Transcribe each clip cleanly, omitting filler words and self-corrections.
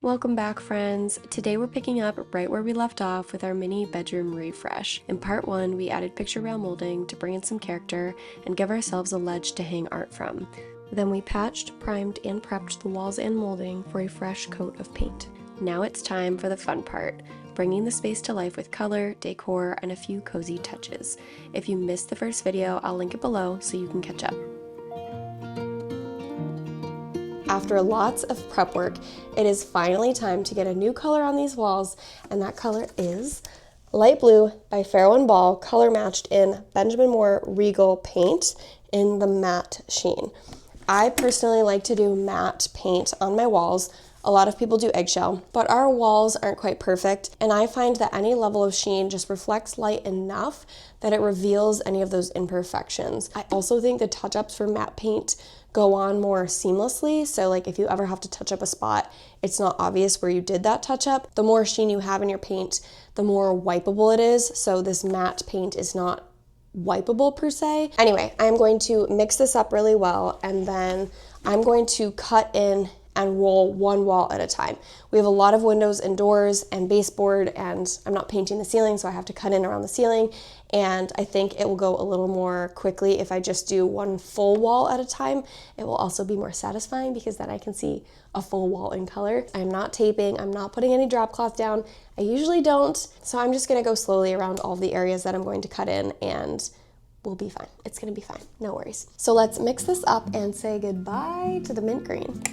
Welcome back, friends. Today we're picking up right where we left off with our mini bedroom refresh. In part 1, we added picture rail molding to bring in some character and give ourselves a ledge to hang art from. Then we patched, primed, and prepped the walls and molding for a fresh coat of paint. Now it's time for the fun part, bringing the space to life with color, decor, and a few cozy touches. If you missed the first video, I'll link it below so you can catch up. After lots of prep work, it is finally time to get a new color on these walls, and that color is Light Blue by Farrow & Ball, color matched in Benjamin Moore Regal paint in the matte sheen. I personally like to do matte paint on my walls. A lot of people do eggshell, but our walls aren't quite perfect, and I find that any level of sheen just reflects light enough that it reveals any of those imperfections. I also think the touch-ups for matte paint go on more seamlessly, so like if you ever have to touch up a spot, it's not obvious where you did that touch-up. The more sheen you have in your paint, the more wipeable it is, so this matte paint is not wipeable per se. Anyway, I'm going to mix this up really well, and then I'm going to cut in and roll one wall at a time. We have a lot of windows and doors and baseboard, and I'm not painting the ceiling, so I have to cut in around the ceiling, and I think it will go a little more quickly if I just do one full wall at a time. It will also be more satisfying because then I can see a full wall in color. I'm not taping, I'm not putting any drop cloth down. I usually don't, so I'm just gonna go slowly around all the areas that I'm going to cut in, and we'll be fine. It's gonna be fine, no worries. So let's mix this up and say goodbye to the mint green.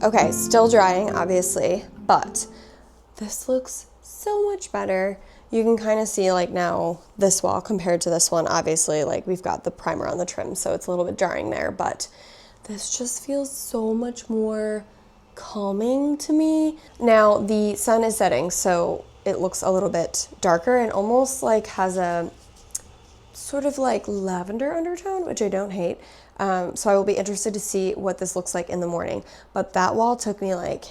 Okay, still drying, obviously, but this looks so much better. You can kind of see like now this wall compared to this one, obviously like we've got the primer on the trim, so it's a little bit jarring there, but this just feels so much more calming to me. Now the sun is setting, so it looks a little bit darker and almost like has a sort of like lavender undertone, which I don't hate. So I will be interested to see what this looks like in the morning. But that wall took me like,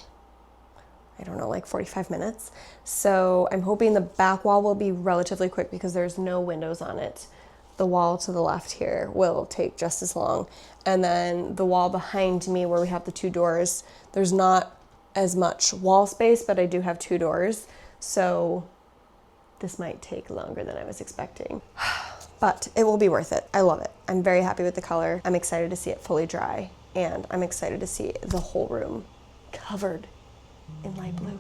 I don't know, like 45 minutes. So I'm hoping the back wall will be relatively quick because there's no windows on it. The wall to the left here will take just as long. And then the wall behind me where we have the two doors, there's not as much wall space, but I do have two doors. So this might take longer than I was expecting. But it will be worth it. I love it. I'm very happy with the color. I'm excited to see it fully dry, and I'm excited to see the whole room covered in light blue.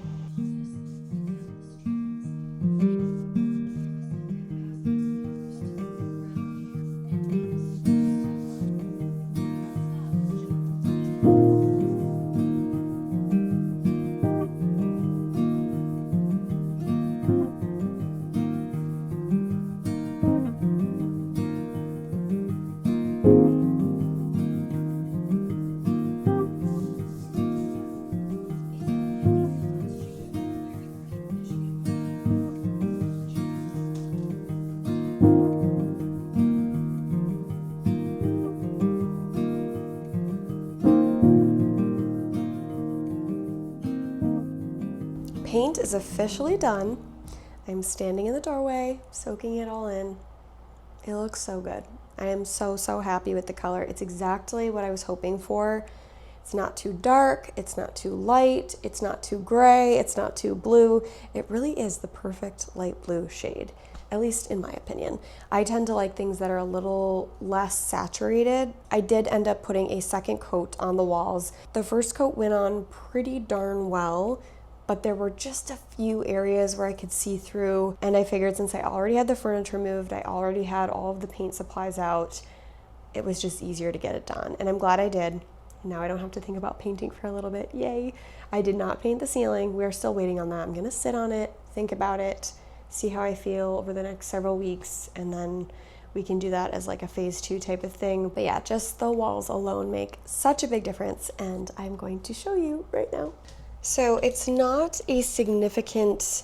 Paint is officially done. I'm standing in the doorway, soaking it all in. It looks so good. I am so happy with the color. It's exactly what I was hoping for. It's not too dark, it's not too light, it's not too gray, it's not too blue. It really is the perfect light blue shade, at least in my opinion. I tend to like things that are a little less saturated. I did end up putting a second coat on the walls. The first coat went on pretty darn well, but there were just a few areas where I could see through, and I figured since I already had the furniture moved, I already had all of the paint supplies out, it was just easier to get it done, and I'm glad I did. Now I don't have to think about painting for a little bit, yay. I did not paint the ceiling, we're still waiting on that. I'm gonna sit on it, think about it, see how I feel over the next several weeks, and then we can do that as like a phase 2 type of thing. But yeah, just the walls alone make such a big difference, and I'm going to show you right now. So it's not a significant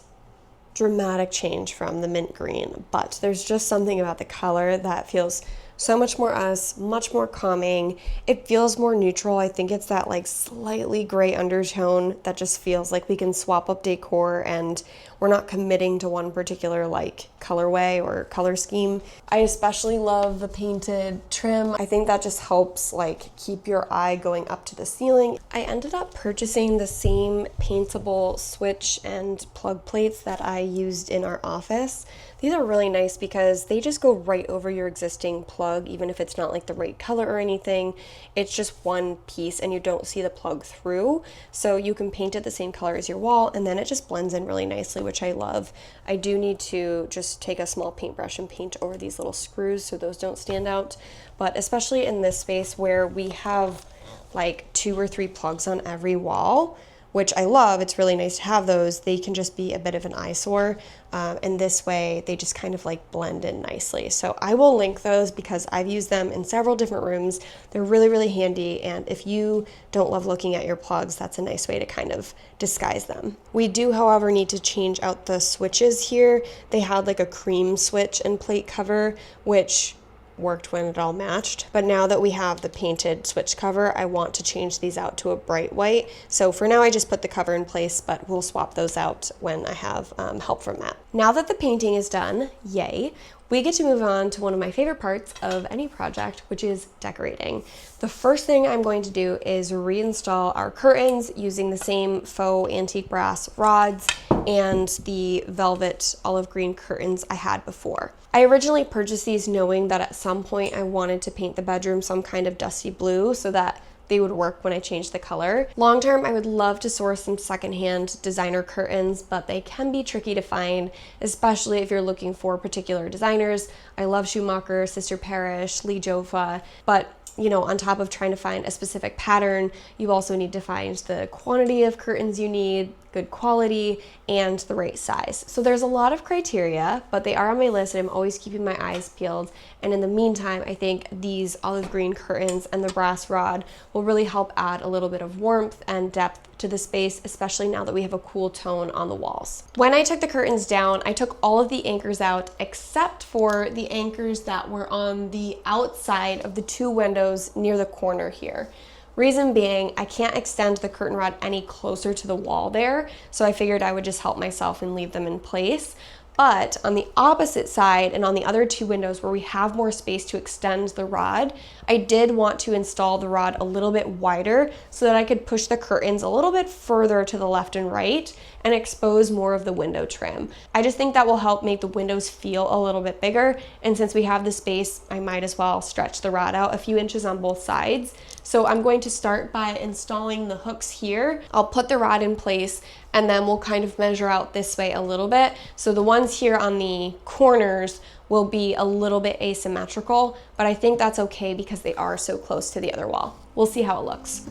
dramatic change from the mint green, but there's just something about the color that feels so much more us, much more calming. It feels more neutral. I think it's that like slightly gray undertone that just feels like we can swap up decor and we're not committing to one particular like colorway or color scheme. I especially love the painted trim. I think that just helps like keep your eye going up to the ceiling. I ended up purchasing the same paintable switch and plug plates that I used in our office. These are really nice because they just go right over your existing plug, even if it's not like the right color or anything. It's just one piece and you don't see the plug through. So you can paint it the same color as your wall, and then it just blends in really nicely, which I love. I do need to just take a small paintbrush and paint over these little screws so those don't stand out. But especially in this space where we have like 2 or 3 plugs on every wall, which I love, it's really nice to have those, they can just be a bit of an eyesore. And this way they just kind of like blend in nicely. So I will link those because I've used them in several different rooms. They're really, really handy. And if you don't love looking at your plugs, that's a nice way to kind of disguise them. We do, however, need to change out the switches here. They had like a cream switch and plate cover, which worked when it all matched, but now that we have the painted switch cover, I want to change these out to a bright white. So for now I just put the cover in place, but we'll swap those out when I have help from that. Now that the painting is done, yay, we get to move on to one of my favorite parts of any project, which is decorating. The first thing I'm going to do is reinstall our curtains using the same faux antique brass rods and the velvet olive green curtains I had before. I originally purchased these knowing that at some point I wanted to paint the bedroom some kind of dusty blue so that they would work when I changed the color. Long term, I would love to source some secondhand designer curtains, but they can be tricky to find, especially if you're looking for particular designers. I love Schumacher, Sister Parish, Lee Joffa, but you know, on top of trying to find a specific pattern, you also need to find the quantity of curtains you need, good quality, and the right size. So there's a lot of criteria, but they are on my list and I'm always keeping my eyes peeled. And in the meantime, I think these olive green curtains and the brass rod will really help add a little bit of warmth and depth to the space, especially now that we have a cool tone on the walls. When I took the curtains down, I took all of the anchors out except for the anchors that were on the outside of the 2 windows near the corner here. Reason being, I can't extend the curtain rod any closer to the wall there, so I figured I would just help myself and leave them in place. But on the opposite side and on the other 2 windows where we have more space to extend the rod, I did want to install the rod a little bit wider so that I could push the curtains a little bit further to the left and right and expose more of the window trim. I just think that will help make the windows feel a little bit bigger, and since we have the space, I might as well stretch the rod out a few inches on both sides. So I'm going to start by installing the hooks here. I'll put the rod in place and then we'll kind of measure out this way a little bit. So the ones here on the corners will be a little bit asymmetrical, but I think that's okay because they are so close to the other wall. We'll see how it looks.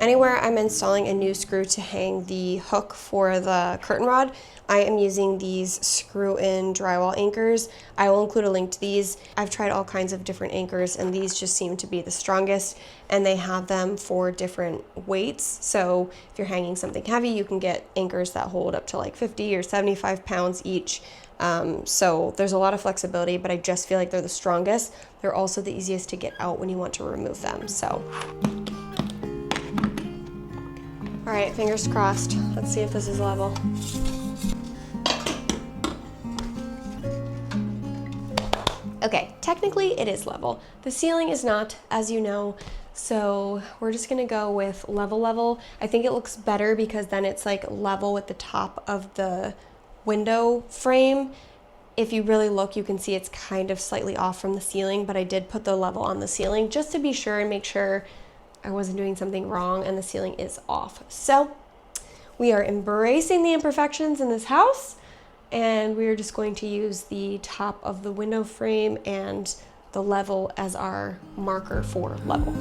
Anywhere I'm installing a new screw to hang the hook for the curtain rod, I am using these screw-in drywall anchors. I will include a link to these. I've tried all kinds of different anchors and these just seem to be the strongest, and they have them for different weights. So if you're hanging something heavy, you can get anchors that hold up to like 50 or 75 pounds each. So there's a lot of flexibility, but I just feel like they're the strongest. They're also the easiest to get out when you want to remove them. So. All right, fingers crossed. Let's see if this is level. Okay, technically it is level. The ceiling is not, as you know, so we're just gonna go with level. I think it looks better because then it's like level with the top of the window frame. If you really look, you can see it's kind of slightly off from the ceiling, but I did put the level on the ceiling just to be sure and make sure I wasn't doing something wrong and the ceiling is off. So we are embracing the imperfections in this house, and we are just going to use the top of the window frame and the level as our marker for level.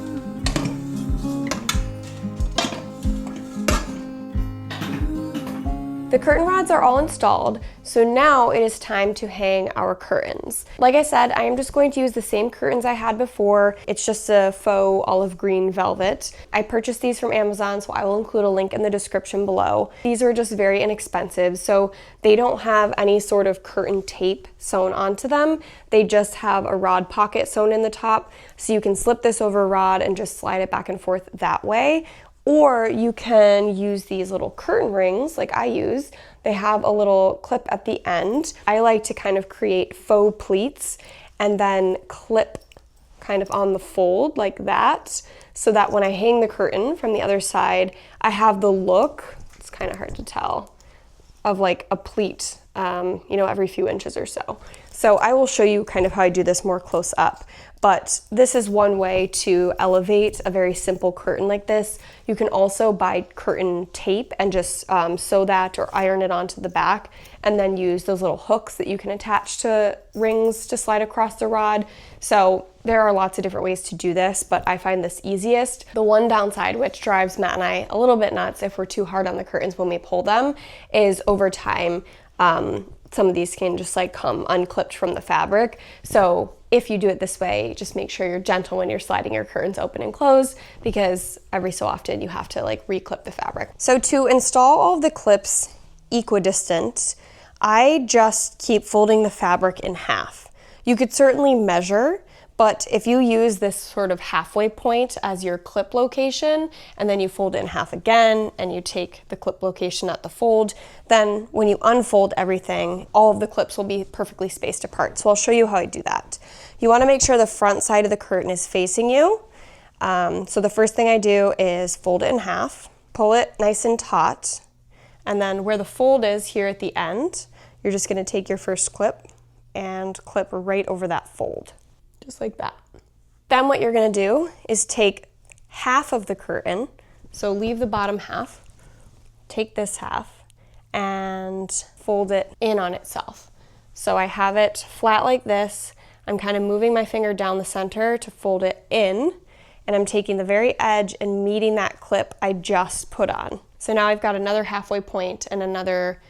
The curtain rods are all installed, so now it is time to hang our curtains. Like I said, I am just going to use the same curtains I had before. It's just a faux olive green velvet. I purchased these from Amazon, so I will include a link in the description below. These are just very inexpensive, so they don't have any sort of curtain tape sewn onto them. They just have a rod pocket sewn in the top, so you can slip this over a rod and just slide it back and forth that way. Or you can use these little curtain rings like I use. They have a little clip at the end. I like to kind of create faux pleats and then clip kind of on the fold like that, so that when I hang the curtain from the other side, I have the look, it's kind of hard to tell, of like a pleat, you know, every few inches or so. So I will show you kind of how I do this more close up. But this is one way to elevate a very simple curtain like this. You can also buy curtain tape and just sew that or iron it onto the back, and then use those little hooks that you can attach to rings to slide across the rod. So there are lots of different ways to do this, but I find this easiest. The one downside, which drives Matt and I a little bit nuts if we're too hard on the curtains when we pull them, is over time, some of these can just like come unclipped from the fabric. So if you do it this way, just make sure you're gentle when you're sliding your curtains open and close, because every so often you have to like re-clip the fabric. So to install all of the clips equidistant, I just keep folding the fabric in half. You could certainly measure, but if you use this sort of halfway point as your clip location, and then you fold it in half again, and you take the clip location at the fold, then when you unfold everything, all of the clips will be perfectly spaced apart. So I'll show you how I do that. You want to make sure the front side of the curtain is facing you. So the first thing I do is fold it in half, pull it nice and taut, and then where the fold is here at the end, you're just going to take your first clip and clip right over that fold. Just like that. Then what you're gonna do is take half of the curtain, so leave the bottom half, take this half, and fold it in on itself. So I have it flat like this. I'm kind of moving my finger down the center to fold it in, and I'm taking the very edge and meeting that clip I just put on. So now I've got another halfway point and another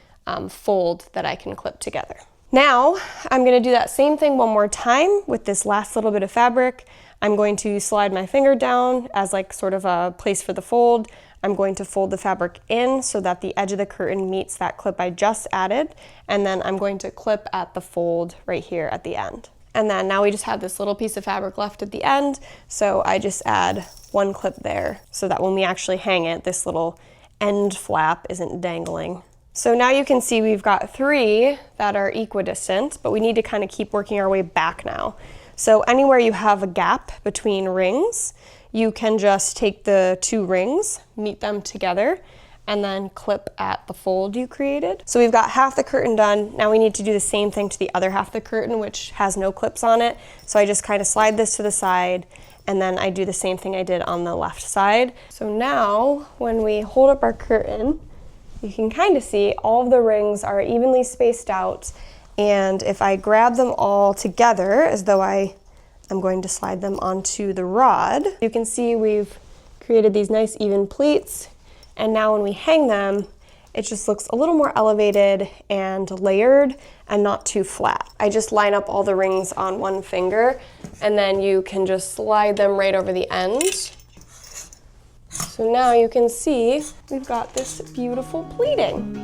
fold that I can clip together. Now, I'm going to do that same thing one more time with this last little bit of fabric. I'm going to slide my finger down as like sort of a place for the fold. I'm going to fold the fabric in so that the edge of the curtain meets that clip I just added, and then I'm going to clip at the fold right here at the end. And then now we just have this little piece of fabric left at the end, so I just add one clip there so that when we actually hang it, this little end flap isn't dangling. So now you can see we've got 3 that are equidistant, but we need to kind of keep working our way back now. So anywhere you have a gap between rings, you can just take the 2 rings, meet them together, and then clip at the fold you created. So we've got half the curtain done. Now we need to do the same thing to the other half of the curtain, which has no clips on it. So I just kind of slide this to the side, and then I do the same thing I did on the left side. So now when we hold up our curtain, you can kind of see all of the rings are evenly spaced out, and if I grab them all together as though I'm going to slide them onto the rod, you can see we've created these nice even pleats, and now when we hang them, it just looks a little more elevated and layered and not too flat. I just line up all the rings on one finger, and then you can just slide them right over the end. So now you can see we've got this beautiful pleating.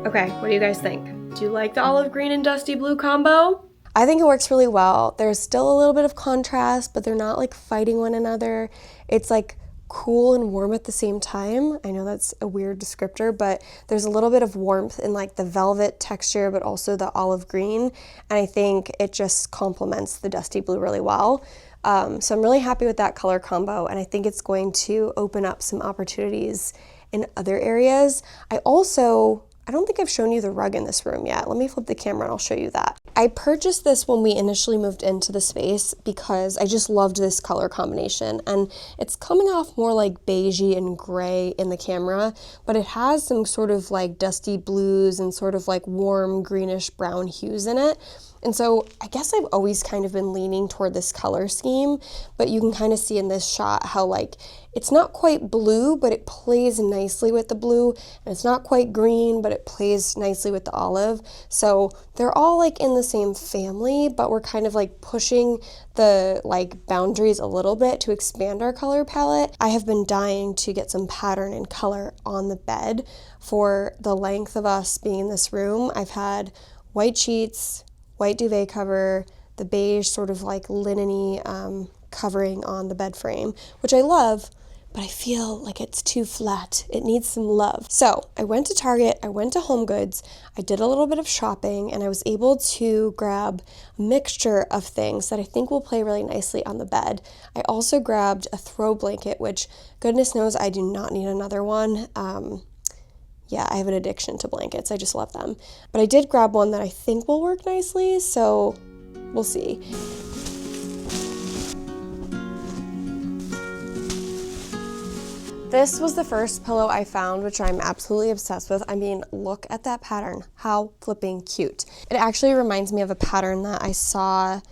Okay, what do you guys think? Do you like the olive green and dusty blue combo? I think it works really well. There's still a little bit of contrast, but they're not like fighting one another. It's like cool and warm at the same time. I know that's a weird descriptor, but there's a little bit of warmth in like the velvet texture, but also the olive green. And I think it just complements the dusty blue really well. So I'm really happy with that color combo, and I think it's going to open up some opportunities in other areas. I don't think I've shown you the rug in this room yet. Let me flip the camera and I'll show you that. I purchased this when we initially moved into the space because I just loved this color combination, and it's coming off more like beigey and gray in the camera, but it has some sort of like dusty blues and sort of like warm greenish brown hues in it. And so I guess I've always kind of been leaning toward this color scheme, but you can kind of see in this shot how like it's not quite blue, but it plays nicely with the blue, and it's not quite green, but it plays nicely with the olive. So they're all like in the same family, but we're kind of like pushing the like boundaries a little bit to expand our color palette. I have been dying to get some pattern and color on the bed for the length of us being in this room. I've had white sheets, white duvet cover, the beige sort of like linen-y covering on the bed frame, which I love, but I feel like it's too flat. It needs some love. So I went to Target, I went to Home Goods, I did a little bit of shopping, and I was able to grab a mixture of things that I think will play really nicely on the bed. I also grabbed a throw blanket, which goodness knows I do not need another one. Yeah, I have an addiction to blankets. I just love them. But I did grab one that I think will work nicely, so we'll see. This was the first pillow I found, which I'm absolutely obsessed with. I mean, look at that pattern. How flipping cute. It actually reminds me of a pattern that I saw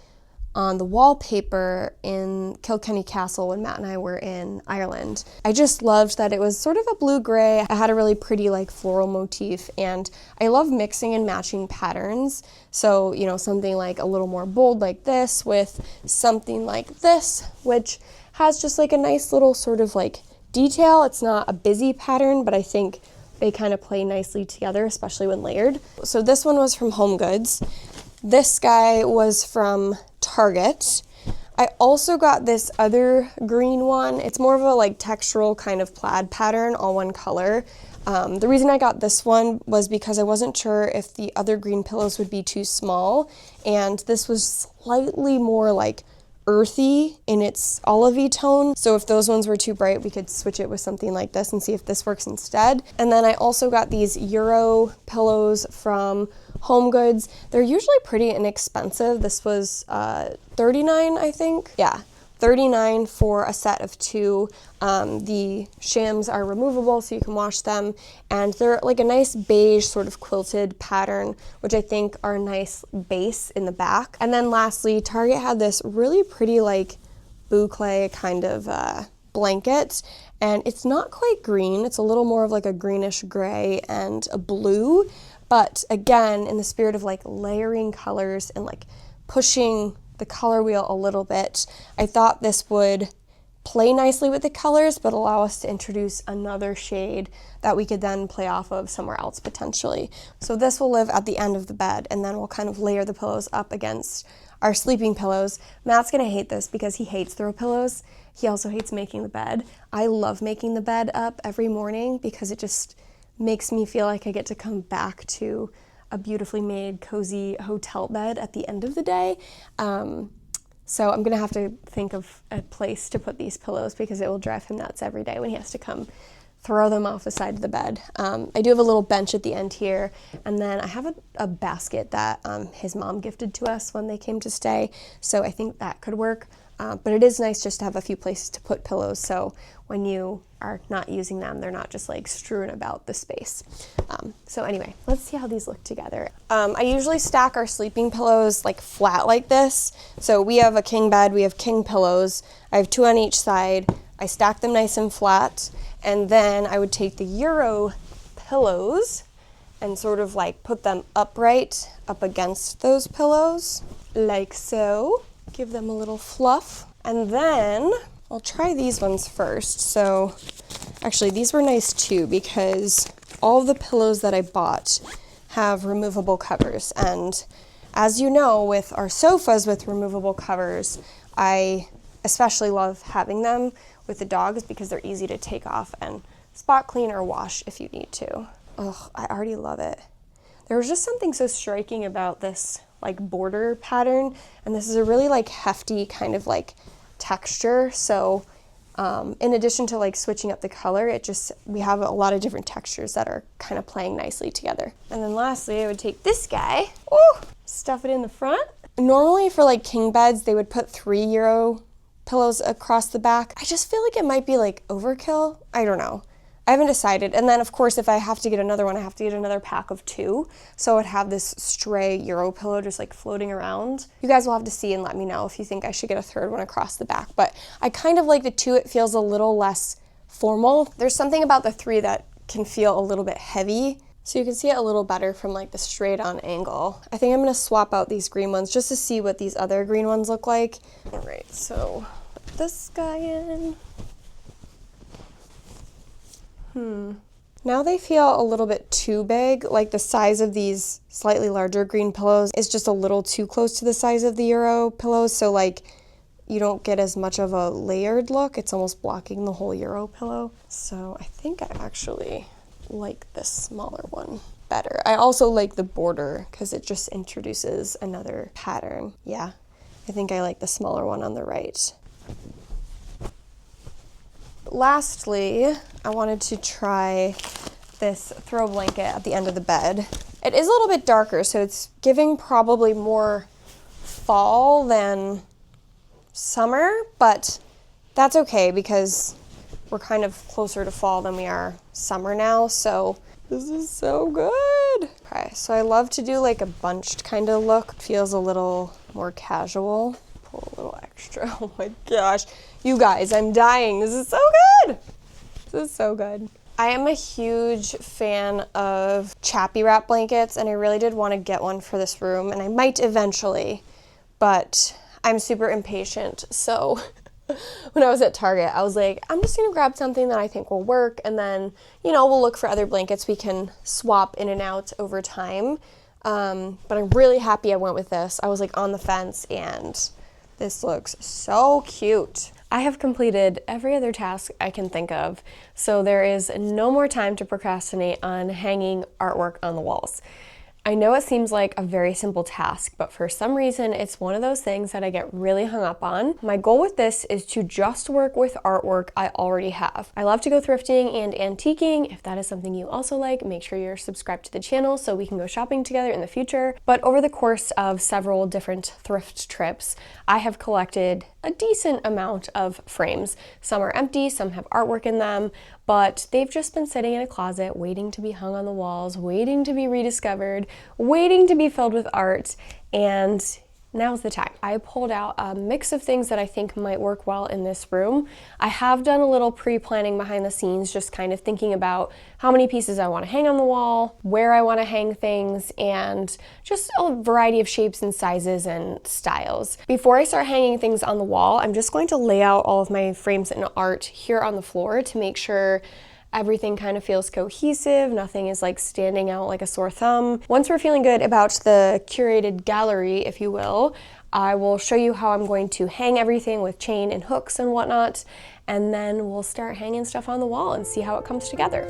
on the wallpaper in Kilkenny Castle when Matt and I were in Ireland. I just loved that it was sort of a blue-gray. It had a really pretty like floral motif, and I love mixing and matching patterns. So, you know, something like a little more bold like this with something like this, which has just like a nice little sort of like detail. It's not a busy pattern, but I think they kind of play nicely together, especially when layered. So this one was from Home Goods. This guy was from Target. I also got this other green one. It's more of a like textural kind of plaid pattern, all one color. The reason I got this one was because I wasn't sure if the other green pillows would be too small, and this was slightly more like earthy in its olivey tone. So if those ones were too bright, we could switch it with something like this and see if this works instead. And then I also got these Euro pillows from Home Goods. They're usually pretty inexpensive. This was $39, I think. Yeah, $39 for a set of two. The shams are removable so you can wash them, and they're like a nice beige sort of quilted pattern, which I think are a nice base in the back. And then lastly, Target had this really pretty like boucle kind of blanket, and it's not quite green. It's a little more of like a greenish gray and a blue, but again, in the spirit of like layering colors and like pushing the color wheel a little bit, I thought this would play nicely with the colors, but allow us to introduce another shade that we could then play off of somewhere else potentially. So this will live at the end of the bed, and then we'll kind of layer the pillows up against our sleeping pillows. Matt's gonna hate this because he hates throw pillows. He also hates making the bed. I love making the bed up every morning because it just makes me feel like I get to come back to a beautifully made, cozy hotel bed at the end of the day. So I'm gonna have to think of a place to put these pillows because it will drive him nuts every day when he has to come throw them off the side of the bed. I do have a little bench at the end here, and then I have a basket that his mom gifted to us when they came to stay, so I think that could work. But it is nice just to have a few places to put pillows, so when you are not using them, they're not just like strewn about the space. So anyway, let's see how these look together. I usually stack our sleeping pillows like flat like this. So we have a king bed, we have king pillows. I have two on each side. I stack them nice and flat, and then I would take the Euro pillows and sort of like put them upright up against those pillows, like so. Give them a little fluff, and then I'll try these ones first. So actually these were nice too because all the pillows that I bought have removable covers, and as you know, with our sofas with removable covers, I especially love having them with the dogs because they're easy to take off and spot clean or wash if you need to. Oh, I already love it. There was just something so striking about this like border pattern, and this is a really like hefty kind of like texture. So in addition to like switching up the color, we have a lot of different textures that are kind of playing nicely together. And then lastly, I would take this guy. Oh, stuff it in the front. Normally for like king beds, they would put 3 Euro pillows across the back. I just feel like it might be like overkill. I don't know. I haven't decided. And then of course, if I have to get another one, I have to get another pack of 2. So I would have this stray Euro pillow just like floating around. You guys will have to see and let me know if you think I should get a 3rd one across the back. But I kind of like the 2. It feels a little less formal. There's something about the 3 that can feel a little bit heavy. So you can see it a little better from like the straight on angle. I think I'm gonna swap out these green ones just to see what these other green ones look like. All right, so put this guy in. Now they feel a little bit too big, like the size of these slightly larger green pillows is just a little too close to the size of the Euro pillows, so like you don't get as much of a layered look. It's almost blocking the whole Euro pillow. So I think I actually like this smaller one better. I also like the border because it just introduces another pattern. Yeah, I think I like the smaller one on the right. Lastly, I wanted to try this throw blanket at the end of the bed. It is a little bit darker, so it's giving probably more fall than summer, but that's okay because we're kind of closer to fall than we are summer now, so this is so good. Okay, so I love to do like a bunched kind of look. Feels a little more casual. Pull a little extra. Oh my gosh. You guys, I'm dying. This is so good. This is so good. I am a huge fan of chappy wrap blankets, and I really did want to get one for this room, and I might eventually, but I'm super impatient. So when I was at Target, I was like, I'm just gonna grab something that I think will work, and then, you know, we'll look for other blankets we can swap in and out over time. But I'm really happy I went with this. I was like on the fence, and this looks so cute. I have completed every other task I can think of, so there is no more time to procrastinate on hanging artwork on the walls. I know it seems like a very simple task, but for some reason, it's one of those things that I get really hung up on. My goal with this is to just work with artwork I already have. I love to go thrifting and antiquing. If that is something you also like, make sure you're subscribed to the channel so we can go shopping together in the future. But over the course of several different thrift trips, I have collected a decent amount of frames. Some are empty, some have artwork in them, but they've just been sitting in a closet waiting to be hung on the walls, waiting to be rediscovered, waiting to be filled with art, and now's the time. I pulled out a mix of things that I think might work well in this room. I have done a little pre-planning behind the scenes, just kind of thinking about how many pieces I want to hang on the wall, where I want to hang things, and just a variety of shapes and sizes and styles. Before I start hanging things on the wall, I'm just going to lay out all of my frames and art here on the floor to make sure everything kind of feels cohesive, nothing is like standing out like a sore thumb. Once we're feeling good about the curated gallery, if you will, I will show you how I'm going to hang everything with chain and hooks and whatnot, and then we'll start hanging stuff on the wall and see how it comes together.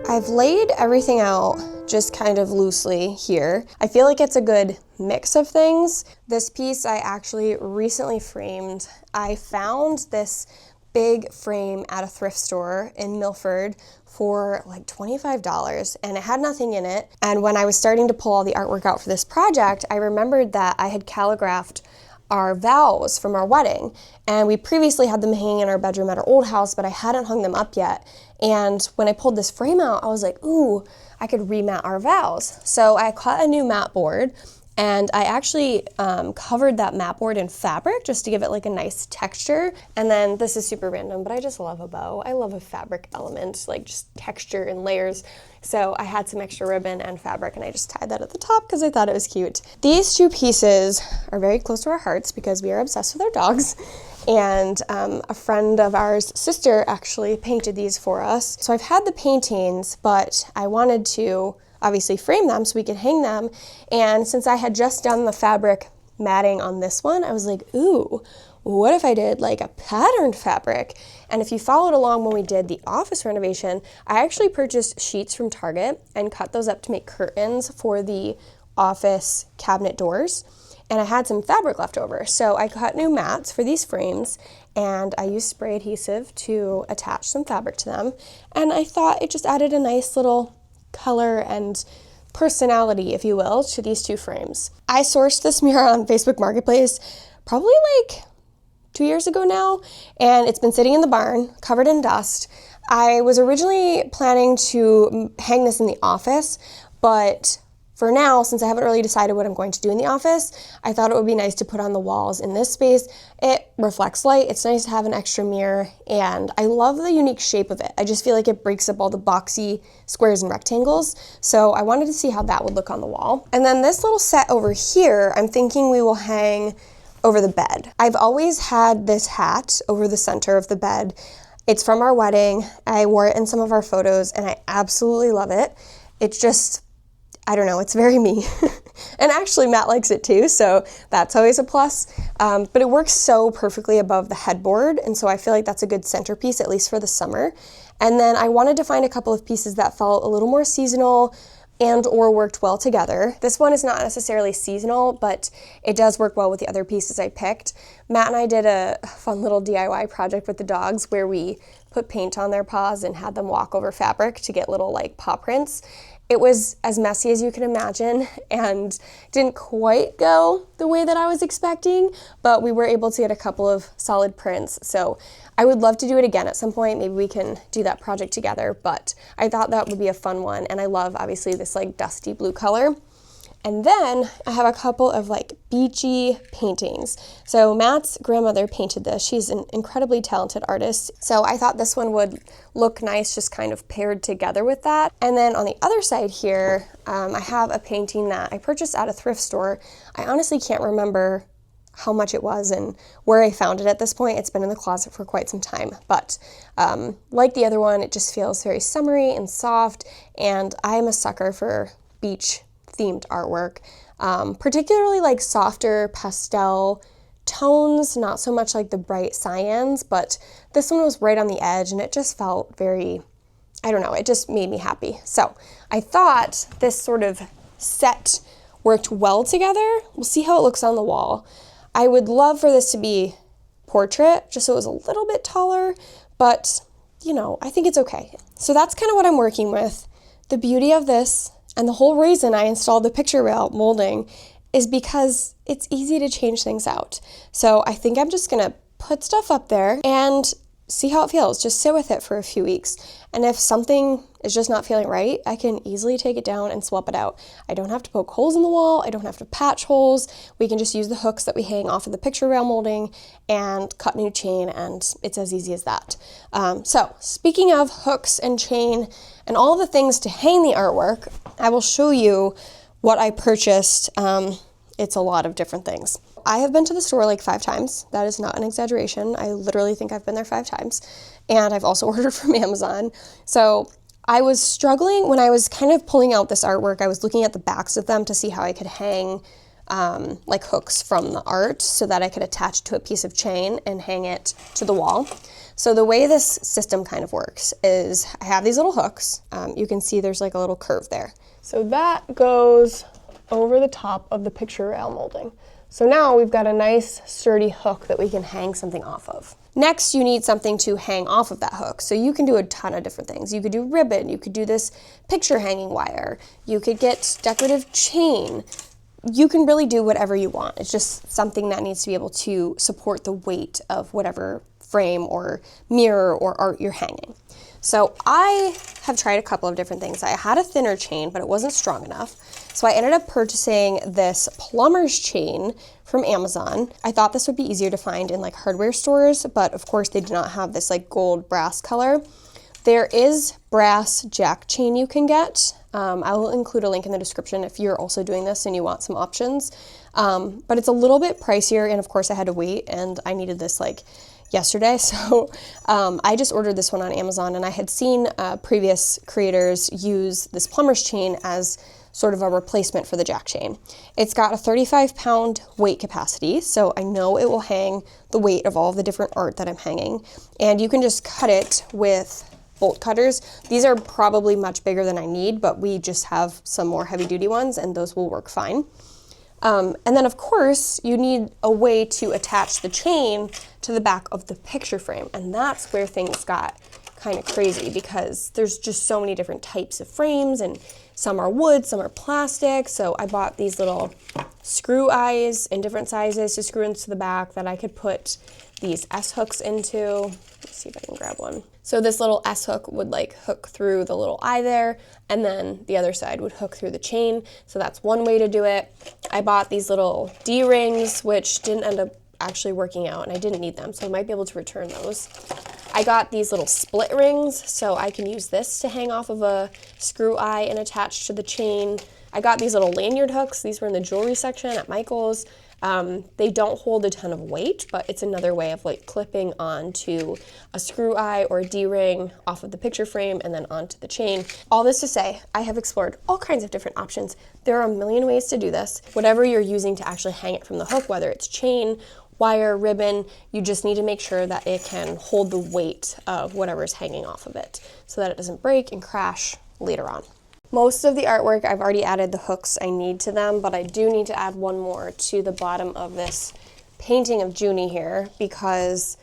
I've laid everything out just kind of loosely here. I feel like it's a good mix of things. This piece I actually recently framed. I found this big frame at a thrift store in Milford for like $25, and it had nothing in it. And when I was starting to pull all the artwork out for this project, I remembered that I had calligraphed our vows from our wedding, and we previously had them hanging in our bedroom at our old house, but I hadn't hung them up yet. And when I pulled this frame out, I was like, ooh, I could remat our vows. So I cut a new mat board, and I actually covered that mat board in fabric just to give it like a nice texture. And then this is super random, but I just love a bow. I love a fabric element, like just texture and layers. So I had some extra ribbon and fabric, and I just tied that at the top because I thought it was cute. These two pieces are very close to our hearts because we are obsessed with our dogs. And a friend of ours' sister actually painted these for us. So I've had the paintings, but I wanted to obviously frame them so we could hang them. And since I had just done the fabric matting on this one, I was like, ooh, what if I did like a patterned fabric? And if you followed along when we did the office renovation, I actually purchased sheets from Target and cut those up to make curtains for the office cabinet doors. And I had some fabric left over. So I cut new mats for these frames, and I used spray adhesive to attach some fabric to them, and I thought it just added a nice little color and personality, if you will, to these two frames. I sourced this mirror on Facebook Marketplace probably like 2 years ago now, and it's been sitting in the barn covered in dust. I was originally planning to hang this in the office, but for now, since I haven't really decided what I'm going to do in the office, I thought it would be nice to put on the walls in this space. It reflects light, it's nice to have an extra mirror, and I love the unique shape of it. I just feel like it breaks up all the boxy squares and rectangles, so I wanted to see how that would look on the wall. And then this little set over here, I'm thinking we will hang over the bed. I've always had this hat over the center of the bed. It's from our wedding. I wore it in some of our photos, and I absolutely love it. It's just, I don't know, it's very me. And actually Matt likes it too, so that's always a plus. But it works so perfectly above the headboard, and so I feel like that's a good centerpiece, at least for the summer. And then I wanted to find a couple of pieces that felt a little more seasonal and or worked well together. This one is not necessarily seasonal, but it does work well with the other pieces I picked. Matt and I did a fun little DIY project with the dogs where we put paint on their paws and had them walk over fabric to get little like paw prints. It was as messy as you can imagine and didn't quite go the way that I was expecting, but we were able to get a couple of solid prints. So I would love to do it again at some point. Maybe we can do that project together, but I thought that would be a fun one. And I love obviously this like dusty blue color. And then I have a couple of like beachy paintings. So Matt's grandmother painted this. She's an incredibly talented artist. So I thought this one would look nice, just kind of paired together with that. And then on the other side here, I have a painting that I purchased at a thrift store. I honestly can't remember how much it was and where I found it at this point. It's been in the closet for quite some time, but like the other one, it just feels very summery and soft, and I'm a sucker for beach themed artwork, particularly like softer pastel tones, not so much like the bright cyans, but this one was right on the edge and it just felt very, I don't know, it just made me happy. So I thought this sort of set worked well together. We'll see how it looks on the wall. I would love for this to be portrait, just so it was a little bit taller, but you know, I think it's okay. So that's kind of what I'm working with. The beauty of this, and the whole reason I installed the picture rail molding, is because it's easy to change things out. So I think I'm just gonna put stuff up there and see how it feels. Just sit with it for a few weeks. And if something is just not feeling right, I can easily take it down and swap it out. I don't have to poke holes in the wall. I don't have to patch holes. We can just use the hooks that we hang off of the picture rail molding and cut new chain, and it's as easy as that. So speaking of hooks and chain and all the things to hang the artwork, I will show you what I purchased. It's a lot of different things. I have been to the store like 5 times. That is not an exaggeration. I literally think I've been there 5 times. And I've also ordered from Amazon. So I was struggling when I was kind of pulling out this artwork. I was looking at the backs of them to see how I could hang like hooks from the art so that I could attach it to a piece of chain and hang it to the wall. So the way this system kind of works is I have these little hooks. You can see there's like a little curve there. So that goes over the top of the picture rail molding. So now we've got a nice sturdy hook that we can hang something off of. Next, you need something to hang off of that hook. So you can do a ton of different things. You could do ribbon, you could do this picture hanging wire, you could get decorative chain. You can really do whatever you want. It's just something that needs to be able to support the weight of whatever frame or mirror or art you're hanging. So I have tried a couple of different things. I had a thinner chain, but it wasn't strong enough. So I ended up purchasing this plumber's chain from Amazon. I thought this would be easier to find in like hardware stores, but of course they do not have this like gold brass color. There is brass jack chain you can get. I will include a link in the description if you're also doing this and you want some options. But it's a little bit pricier, and of course I had to wait, and I needed this like yesterday, so I just ordered this one on Amazon, and I had seen previous creators use this plumber's chain as sort of a replacement for the jack chain. It's got a 35-pound weight capacity, so I know it will hang the weight of all of the different art that I'm hanging, and you can just cut it with bolt cutters. These are probably much bigger than I need, but we just have some more heavy-duty ones, and those will work fine. And then of course you need a way to attach the chain to the back of the picture frame. And that's where things got kind of crazy because there's just so many different types of frames, and some are wood, some are plastic. So I bought these little screw eyes in different sizes to screw into the back that I could put these S hooks into. Let's see if I can grab one. So this little S hook would like hook through the little eye there, and then the other side would hook through the chain. So that's one way to do it. I bought these little D rings, which didn't end up actually working out, and I didn't need them, so I might be able to return those. I got these little split rings, so I can use this to hang off of a screw eye and attach to the chain. I got these little lanyard hooks. These were in the jewelry section at Michael's. They don't hold a ton of weight, but it's another way of like clipping onto a screw eye or a D-ring off of the picture frame and then onto the chain. All this to say, I have explored all kinds of different options. There are a million ways to do this. Whatever you're using to actually hang it from the hook, whether it's chain, wire, ribbon, you just need to make sure that it can hold the weight of whatever is hanging off of it so that it doesn't break and crash later on. Most of the artwork, I've already added the hooks I need to them, but I do need to add one more to the bottom of this painting of Junie here because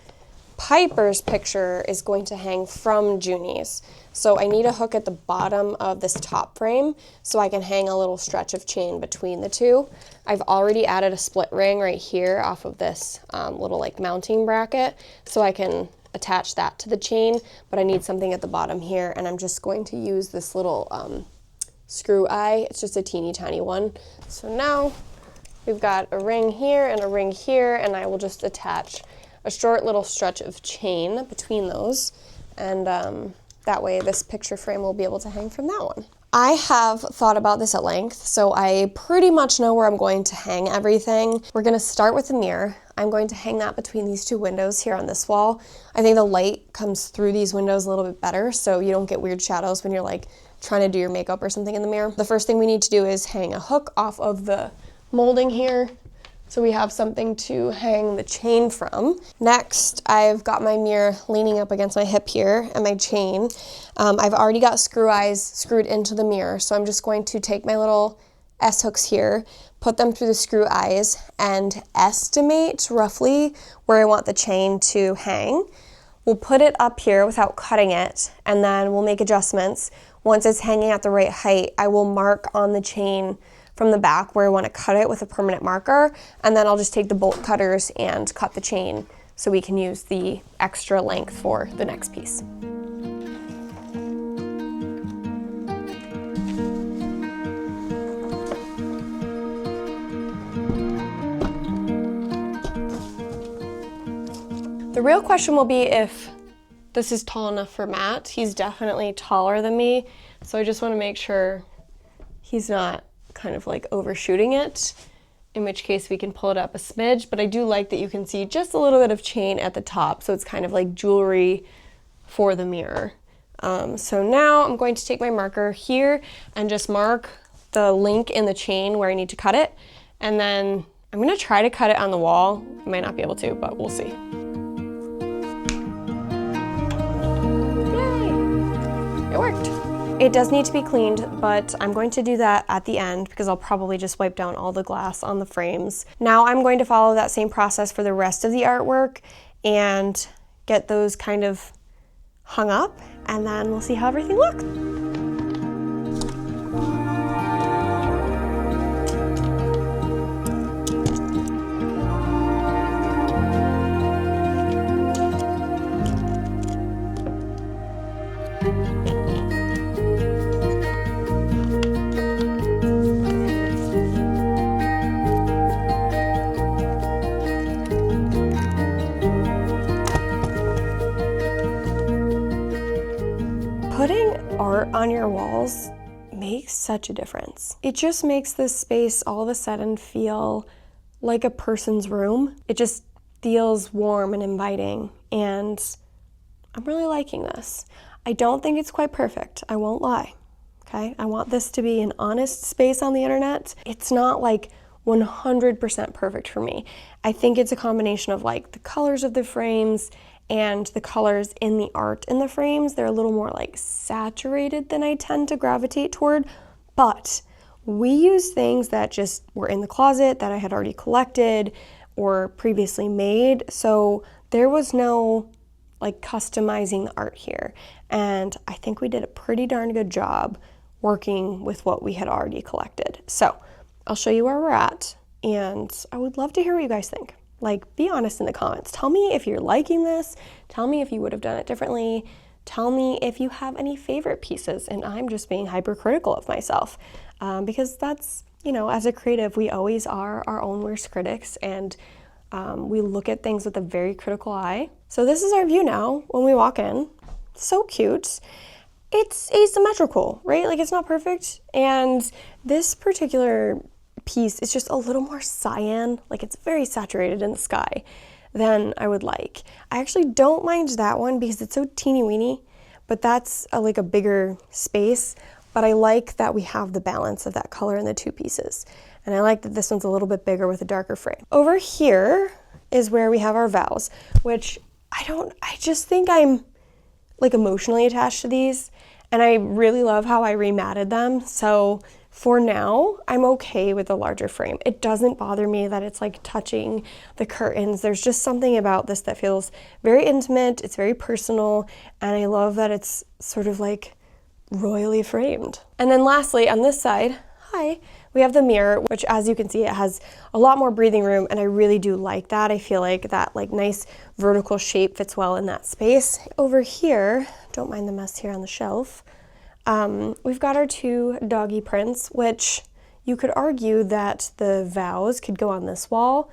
Piper's picture is going to hang from Junie's. So I need a hook at the bottom of this top frame so I can hang a little stretch of chain between the two. I've already added a split ring right here off of this little like mounting bracket so I can attach that to the chain, but I need something at the bottom here, and I'm just going to use this little screw eye. It's just a teeny tiny one. So now we've got a ring here and a ring here, and I will just attach a short little stretch of chain between those, and that way this picture frame will be able to hang from that one. I have thought about this at length, so I pretty much know where I'm going to hang everything. We're gonna start with the mirror. I'm going to hang that between these two windows here on this wall. I think the light comes through these windows a little bit better, so you don't get weird shadows when you're like trying to do your makeup or something in the mirror. The first thing we need to do is hang a hook off of the molding here, so we have something to hang the chain from. Next, I've got my mirror leaning up against my hip here and my chain. I've already got screw eyes screwed into the mirror, so I'm just going to take my little S hooks here, put them through the screw eyes, and estimate roughly where I want the chain to hang. We'll put it up here without cutting it, and then we'll make adjustments. Once it's hanging at the right height, I will mark on the chain from the back where I want to cut it with a permanent marker, and then I'll just take the bolt cutters and cut the chain so we can use the extra length for the next piece. The real question will be if this is tall enough for Matt. He's definitely taller than me, so I just want to make sure he's not kind of like overshooting it, in which case we can pull it up a smidge. But I do like that you can see just a little bit of chain at the top, so it's kind of like jewelry for the mirror. So now I'm going to take my marker here and just mark the link in the chain where I need to cut it, and then I'm going to try to cut it on the wall. I might not be able to, but we'll see. Yay! It worked. It does need to be cleaned, but I'm going to do that at the end because I'll probably just wipe down all the glass on the frames. Now I'm going to follow that same process for the rest of the artwork and get those kind of hung up, and then we'll see how everything looks. Putting art on your walls makes such a difference. It just makes this space all of a sudden feel like a person's room. It just feels warm and inviting, and I'm really liking this. I don't think it's quite perfect, I won't lie, okay? I want this to be an honest space on the internet. It's not like 100% perfect for me. I think it's a combination of like the colors of the frames and the colors in the art in the frames. They're a little more like saturated than I tend to gravitate toward, but we use things that just were in the closet that I had already collected or previously made. So there was no like customizing the art here. And I think we did a pretty darn good job working with what we had already collected. So I'll show you where we're at, and I would love to hear what you guys think. Like, be honest in the comments. Tell me if you're liking this. Tell me if you would have done it differently. Tell me if you have any favorite pieces, and I'm just being hypercritical of myself, because that's, you know, as a creative, we always are our own worst critics, and we look at things with a very critical eye. So this is our view now when we walk in. So cute. It's asymmetrical, right? Like, it's not perfect, and this particular piece is just a little more cyan, like it's very saturated in the sky than I would like. I actually don't mind that one because it's so teeny weeny, but that's like a bigger space. But I like that we have the balance of that color in the two pieces. And I like that this one's a little bit bigger with a darker frame. Over here is where we have our vows, which I just think I'm like emotionally attached to these. And I really love how I rematted them. So for now, I'm okay with the larger frame. It doesn't bother me that it's like touching the curtains. There's just something about this that feels very intimate. It's very personal. And I love that it's sort of like royally framed. And then lastly, on this side, we have the mirror, which as you can see, it has a lot more breathing room. And I really do like that. I feel like that like nice vertical shape fits well in that space. Over here, don't mind the mess here on the shelf. We've got our two doggy prints, which you could argue that the vows could go on this wall,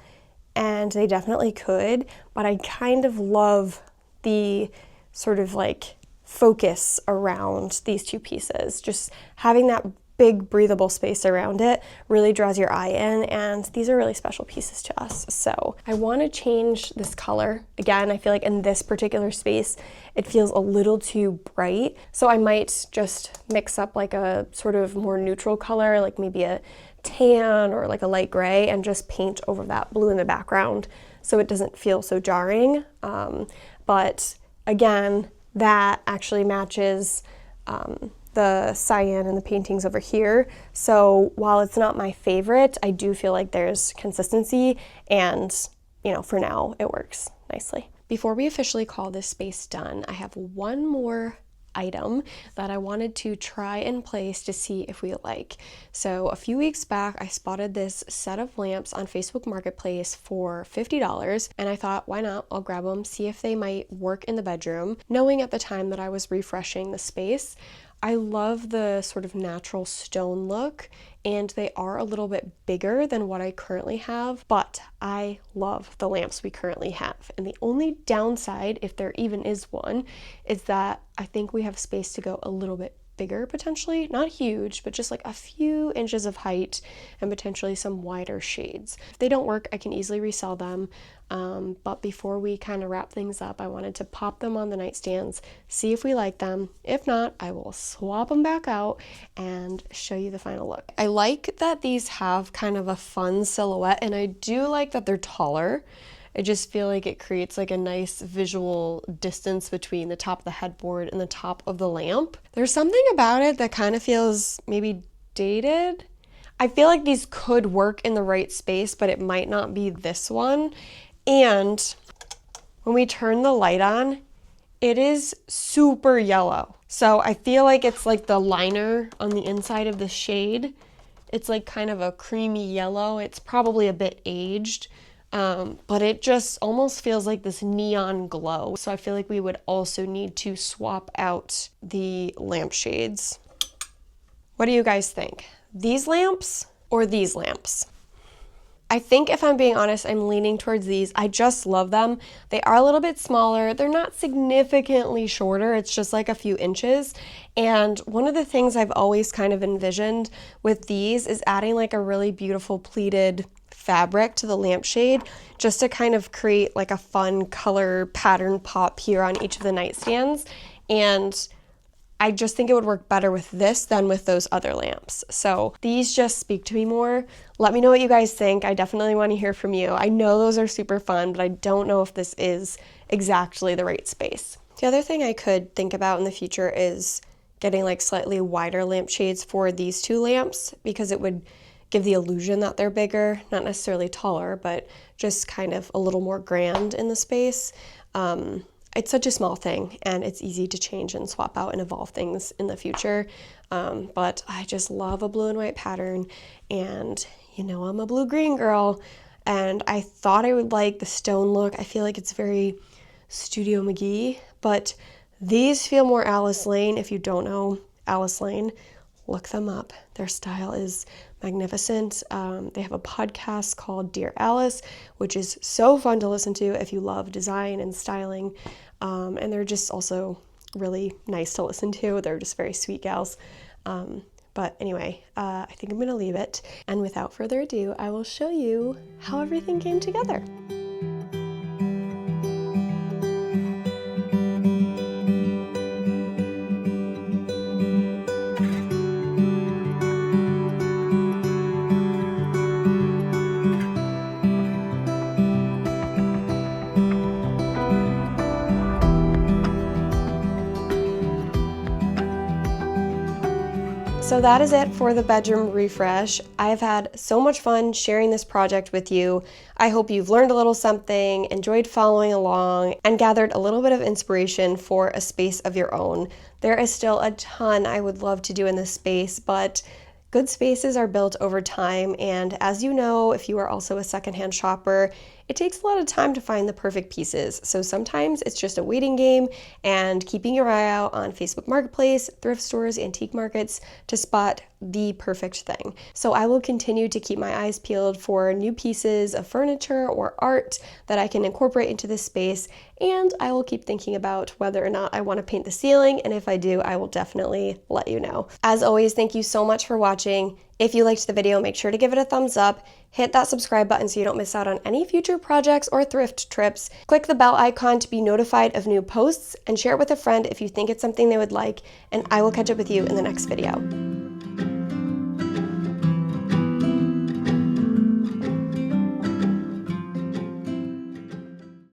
and they definitely could, but I kind of love the sort of like focus around these two pieces. Just having that big breathable space around it really draws your eye in, and these are really special pieces to us. So I want to change this color. Again, I feel like in this particular space, it feels a little too bright. So I might just mix up like a sort of more neutral color, like maybe a tan or like a light gray, and just paint over that blue in the background so it doesn't feel so jarring. But again, that actually matches the cyan and the paintings over here. So while it's not my favorite, I do feel like there's consistency, and you know, for now it works nicely. Before we officially call this space done, I have one more item that I wanted to try and place to see if we like. So a few weeks back, I spotted this set of lamps on Facebook Marketplace for $50, and I thought, why not? I'll grab them, see if they might work in the bedroom, knowing at the time that I was refreshing the space. I love the sort of natural stone look, and they are a little bit bigger than what I currently have, but I love the lamps we currently have. And the only downside, if there even is one, is that I think we have space to go a little bit bigger potentially, not huge, but just like a few inches of height and potentially some wider shades. If they don't work, I can easily resell them. But before we kind of wrap things up, I wanted to pop them on the nightstands, see if we like them. If not, I will swap them back out and show you the final look. I like that these have kind of a fun silhouette, and I do like that they're taller. I just feel like it creates like a nice visual distance between the top of the headboard and the top of the lamp. There's something about it that kind of feels maybe dated. I feel like these could work in the right space, but it might not be this one. And when we turn the light on, it is super yellow. So I feel like it's like the liner on the inside of the shade. It's like kind of a creamy yellow. It's probably a bit aged. But it just almost feels like this neon glow. So I feel like we would also need to swap out the lampshades. What do you guys think? These lamps or these lamps? I think if I'm being honest, I'm leaning towards these. I just love them. They are a little bit smaller. They're not significantly shorter. It's just like a few inches. And one of the things I've always kind of envisioned with these is adding like a really beautiful pleated fabric to the lampshade, just to kind of create like a fun color pattern pop here on each of the nightstands. And I just think it would work better with this than with those other lamps. So these just speak to me more. Let me know what you guys think. I definitely want to hear from you. I know those are super fun, but I don't know if this is exactly the right space. The other thing I could think about in the future is getting like slightly wider lampshades for these two lamps because it would give the illusion that they're bigger, not necessarily taller, but just kind of a little more grand in the space. It's such a small thing, and it's easy to change and swap out and evolve things in the future. But I just love a blue and white pattern, and you know I'm a blue-green girl, and I thought I would like the stone look. I feel like it's very Studio McGee, but these feel more Alice Lane. If you don't know Alice Lane, look them up. Their style is magnificent. They have a podcast called Dear Alice, which is so fun to listen to if you love design and styling. And they're just also really nice to listen to. They're just very sweet gals. But anyway, I think I'm gonna leave it. And without further ado, I will show you how everything came together. So that is it for the bedroom refresh. I've had so much fun sharing this project with you. I hope you've learned a little something, enjoyed following along, and gathered a little bit of inspiration for a space of your own. There is still a ton I would love to do in this space, but good spaces are built over time, and as you know, if you are also a secondhand shopper, it takes a lot of time to find the perfect pieces. So sometimes it's just a waiting game and keeping your eye out on Facebook Marketplace, thrift stores, antique markets to spot the perfect thing. So I will continue to keep my eyes peeled for new pieces of furniture or art that I can incorporate into this space, and I will keep thinking about whether or not I want to paint the ceiling, and if I do, I will definitely let you know. As always, thank you so much for watching. If you liked the video, make sure to give it a thumbs up, hit that subscribe button so you don't miss out on any future projects or thrift trips, click the bell icon to be notified of new posts, and share it with a friend if you think it's something they would like, and I will catch up with you in the next video.